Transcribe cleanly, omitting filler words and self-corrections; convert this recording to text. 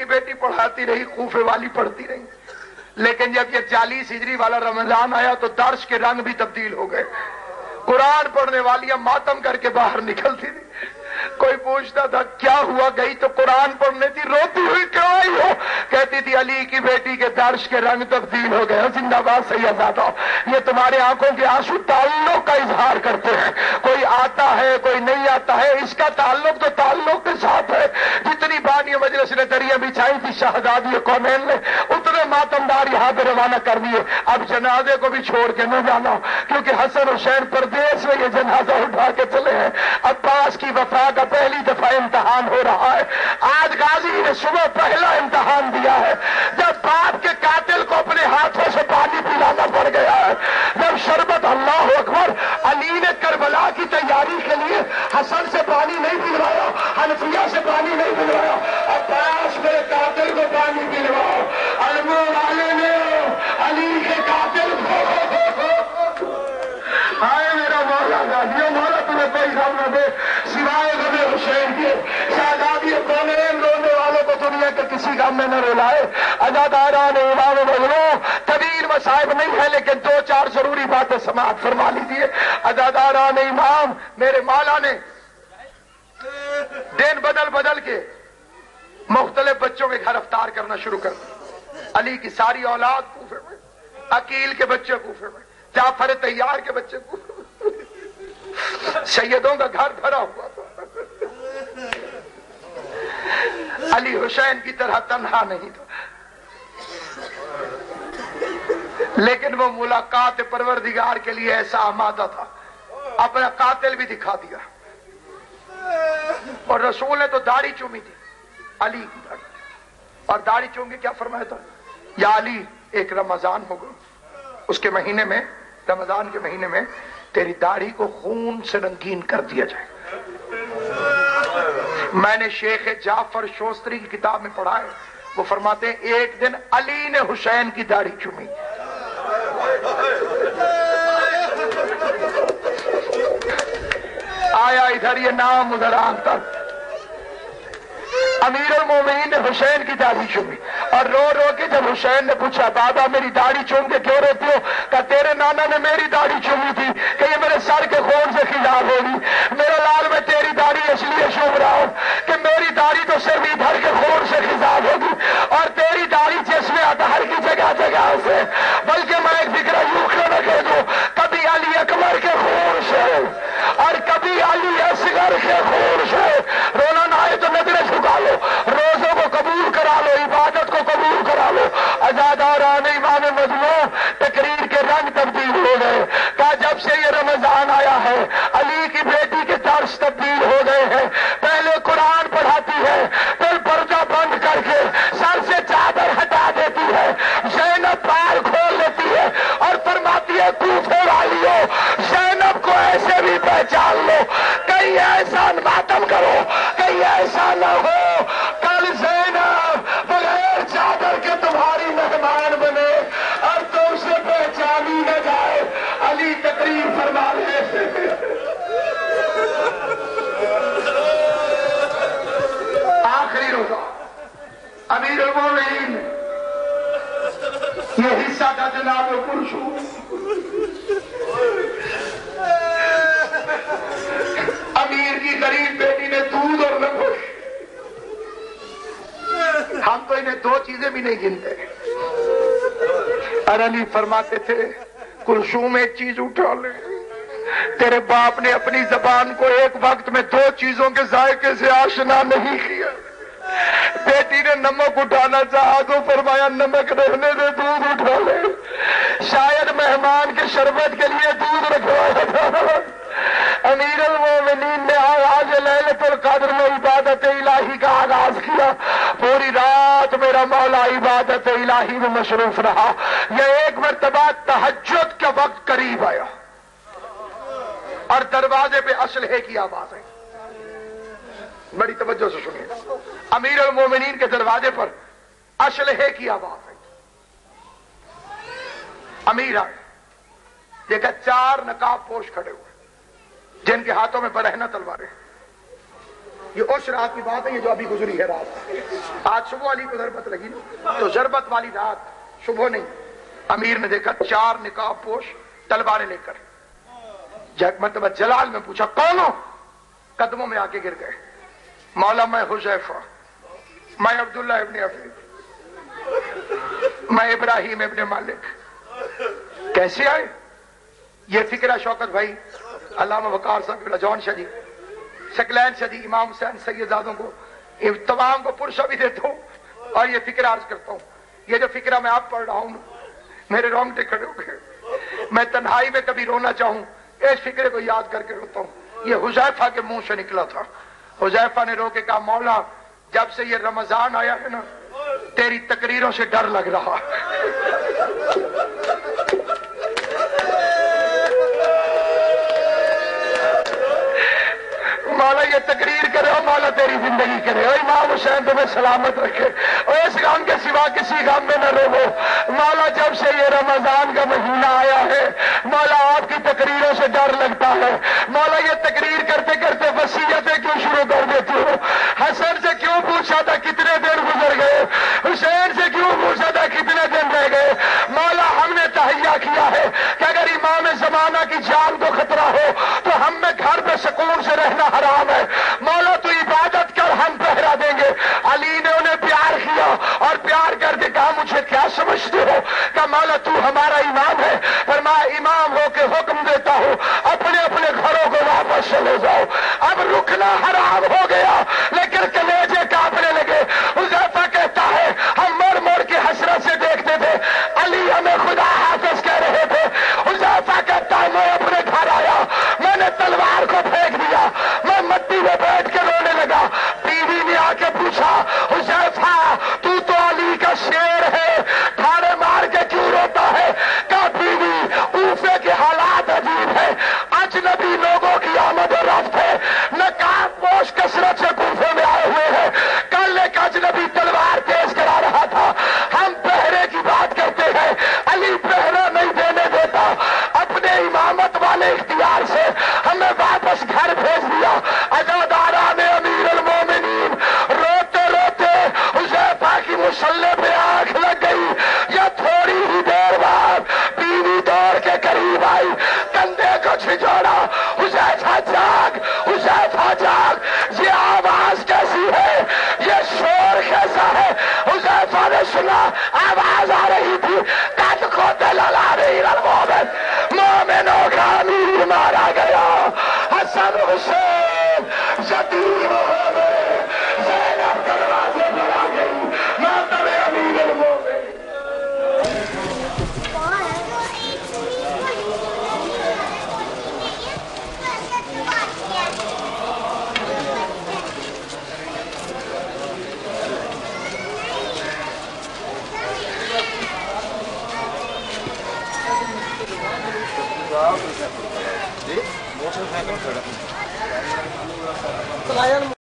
کی بیٹی پڑھاتی رہی، کوفے والی پڑھتی رہی، لیکن جب یہ 40 ہجری والا رمضان آیا تو درس کے رنگ بھی تبدیل ہو گئے۔ قرآن پڑھنے والیاں ماتم کر کے باہر نکلتی تھی، کوئی پوچھتا تھا کیا ہوا، گئی تو قرآن پڑھنے تھی، روتی ہوئی کیوں آئی ہو؟ کہتی تھی علی کی بیٹی کے درس کے رنگ تبدیل ہو گئے۔ زندہ باد سیداتو، یہ تمہارے آنکھوں کے آنسو تعلق کا اظہار کرتے ہیں، کوئی آتا ہے کوئی نہیں آتا ہے، اس کا تعلق تو تعلق کے ساتھ ہے۔ جتنی بانی مجلس نے دریاں بچھائی تھی شہزادی کونین نے، اتنے ماتمدار یہاں پہ روانہ کر دیے۔ اب جنازے کو بھی چھوڑ کے نہ جانا، کیونکہ حسن حسین پردیس میں یہ جنازہ اٹھا کے چلے ہیں۔ عباس کی وفا کا پہلی دفعہ امتحان ہو رہا ہے۔ آج غازی نے صبح پہلا امتحان دیا ہے، جب باپ کے قاتل کو اپنے ہاتھوں سے پانی پلانا پڑ گیا ہے، جب شربت، اللہ اکبر، علی نے کربلا کی تیاری کے لیے حسن سے پانی نہیں پلوایا، حنفیہ سے پانی نہیں پلوایا، عباس میرے قاتل کو پانی پلواؤ، علموں والے نے علی کے قاتل کو، ہائے میرا مولا غازی، مولا تمہیں کوئی غم نہ دے سوائے غم حسین کے۔ شہزادی کونین رونے والوں کو دنیا کے کسی غم میں نہ رلائے۔ عزاداران امام مظلوم، طویل مصائب نہیں ہے لیکن 2-4 ضروری باتیں سماعت فرما لیجیے۔ عزاداران امام، میرے مولا نے دن بدل بدل کے مختلف بچوں کے گھر افطار کرنا شروع کر دیا۔ علی کی ساری اولاد کوفے میں، عقیل کے بچے کوفے میں، جعفر طیار کے بچے کوفے میں، سیدوں کا گھر بھرا ہوا تھا۔ علی حسین کی طرح تنہا نہیں تھا، لیکن وہ ملاقات پروردگار کے لیے ایسا آمادہ تھا، اپنا قاتل بھی دکھا دیا۔ اور رسول نے تو داڑھی چومی تھی، علی کی داڑھی، اور داڑھی چوم کے کیا فرمایا تھا؟ یا علی، ایک رمضان ہوگا، اس کے مہینے میں، رمضان کے مہینے میں تیری داڑھی کو خون سے رنگین کر دیا جائے۔ میں نے شیخ جعفر شوستری کی کتاب میں پڑھا ہے، وہ فرماتے ہیں ایک دن علی نے حسین کی داڑھی چومی۔ آیا ادھر یہ نام ادھر آنکھ، امیر المومنین نے حسین کی داڑھی چومی، اور رو رو کے جب حسین نے پوچھا بابا میری داڑھی چوم کے کیوں روتے ہو؟ کہ تیرے نانا نے میری داڑھی چومی تھی کہ یہ میرے سر کے خون سے خلاف ہوگی، میرے لال میں تیری داڑھی اس لیے چوم رہا ہوں کہ میری داڑھی تو صرف ادھر کے خون سے خلاف ہوگی، اور تیری داڑھی جسم اطہر کی جگہ جگہ سے، بلکہ میں ایک فکر یوں کیوں نہ کہہ دوں، کبھی علی اکبر کے خون سے اور کبھی علی اصغر کے خون سے۔ رونا نہ آئے تو نظریں جھکا لو، روزوں کو قبول کرا لو، عبادت کو قبول کرا لو۔ عزاداران امام مظلوم، تقریر کے رنگ تبدیل ہو گئے، کہا جب سے یہ رمضان آیا ہے علی کی بیٹی کے درس تبدیل ہو گئے ہیں۔ پہلے قرآن پڑھاتی ہے، پھر پردہ بند کر کے سر سے چادر ہٹا دیتی ہے، زینب پار کھول لیتی ہے اور فرماتی ہے کوفے والیوں، زینب کو ایسے بھی پہچان لو، کہیں ایسا ماتم کرو، کہیں ایسا نہ ہو کل زینب بغیر چادر کے تمہاری مہمان بنے اور تو اسے پہچانی نہ جائے۔ علی تقریر فرما رہے آخری روزہ امیر المومنین، یہ حصہ تھا جناب کلثوم، امیر کی غریب بیٹی نے دودھ اور نمک، ہم تو انہیں 2 چیزیں بھی نہیں گنتے، اور علی فرماتے تھے کلثوم ایک چیز اٹھا لے، تیرے باپ نے اپنی زبان کو ایک وقت میں 2 چیزوں کے ذائقے سے آشنا نہیں کیا۔ بیٹی نے نمک اٹھانا چاہا تو فرمایا نمک رہنے دے، دودھ اٹھا لے، شاید مہمان کے شربت کے لیے دودھ رکھوایا تھا۔ امیر المومنین نے آغاز لیلۃ القدر میں عبادت الہی کا آغاز کیا، پوری رات میرا مولا عبادت الہی میں مصروف رہا۔ یہ ایک مرتبہ تہجد کا وقت قریب آیا اور دروازے پہ اسلحے کی آواز آئی، بڑی توجہ سے سنیے، امیر المومنین کے دروازے پر اسلحے کی آواز آئی، امیر آئے، دیکھا 4 نقاب پوش کھڑے ہوئے جن کے ہاتھوں میں برہنہ تلواریں، یہ اس رات کی بات ہے، یہ جو ابھی گزری ہے رات. آج صبح علی کو ضربت لگی نا، تو ضربت والی رات صبح نہیں، امیر نے دیکھا 4 نقاب پوش تلواریں لے کر. مرتبہ جلال میں پوچھا کون ہو؟ قدموں میں آ کے گر گئے. مولا میں حذیفہ، میں عبداللہ ابن عفیف، میں ابراہیم ابن مالک. کیسے آئے؟ یہ فکرہ شوکت بھائی، علامہ وقار صاحب، جون شاہ جی، شکلین شاہ جی، امام حسین سیدزادوں کو، تمام کو پرشہ بھی دیتا ہوں اور یہ فکرہ عرض کرتا ہوں. یہ جو فکرہ میں آپ پڑھ رہا ہوں میرے رونگٹے کھڑے ہو گئے. میں تنہائی میں کبھی رونا چاہوں اس فکرے کو یاد کر کے روتا ہوں. یہ حذیفہ کے منہ سے نکلا تھا. حذیفہ نے رو کے کہا مولا جب سے یہ رمضان آیا ہے نا تیری تقریروں سے ڈر لگ رہا. مولا یہ تقریر کرے اور مولا تیری زندگی کرے، اور امام حسین تمہیں سلامت رکھے، اور اس غم کے سوا کسی غم میں نہ رو. مولا جب سے یہ رمضان کا مہینہ آیا ہے مولا آپ کی تقریروں سے ڈر لگتا ہے. مولا یہ تقریر کرتے کرتے وصیتیں کیوں شروع کر دیتی ہو؟ حسن سے کیوں پوچھا تھا کتنے دن گزر گئے؟ حسین سے کیوں پوچھا تھا کتنے دن رہ گئے؟ مولا ہم نے تہیا کیا ہے کہ اگر امام زمانہ کی جان کو خطرہ ہو تو ہم میں گھر پہ سکون سے رہنا حرام ہے. مولا تو عبادت کر، ہم پہرا دیں گے. علی نے انہیں پیار کیا اور پیار کر کے کہا مجھے کیا سمجھتے ہو؟ کہ مولا تو ہمارا امام ہے، پر میں امام ہو کے حکم دیتا ہوں اپنے اپنے گھروں کو واپس چلے جاؤ. اب رکنا حرام ہو گیا لیکن کلیجے کانپنے لگے. حذیفہ کہتا ہے ہم مڑ مڑ کے حسرت سے دیکھتے تھے، علی ہمیں خدا حافظ کہہ رہے تھے. حذیفہ کہتا ہے میں اپنے گھر آیا، میں نے تلوار کو پھینک دیا، میں مٹی میں بیٹھ کے رونے لگا. بیوی نے آ کے پوچھا حذیفہ تو علی کا شیر ہے، ٹھاڑے مار کے کیوں روتا ہے؟ کہا بیوی کوفے کے حالات عجیب ہے، اجنبی لوگوں کی آمد و رفت ہے، نقاب پوش کثرت سے کوفے میں آئے ہوئے ہیں. کل ایک اجنبی تلوار تیز کرا رہا تھا. ہم پہرے کی بات کرتے ہیں، علی پہرا نہیں دینے دیتا. اپنے امامت والے اختیار سے ہمیں واپس گھر بھیج دیا. عزاداران امیر المومنین روتے روتے حذیفہ کی مسلح پہ آنکھ لگ گئی. یا تھوڑی ہی دیر بعد بیوی دوڑ کے قریب آئی، کندھے کو جھنجھوڑا. حذیفہ جاگ، حذیفہ جاگ، یہ آواز کیسی ہے، یہ شور کیسا ہے؟ حذیفہ نے سنا آواز آ رہی تھی قد قتل الامیر المومن، مومنوں کا امیر مارا گیا. حسن حسین یتیم ہو گئے، زینب دروازے پر آ گئی، ماتم امیر المومن. Motor cycle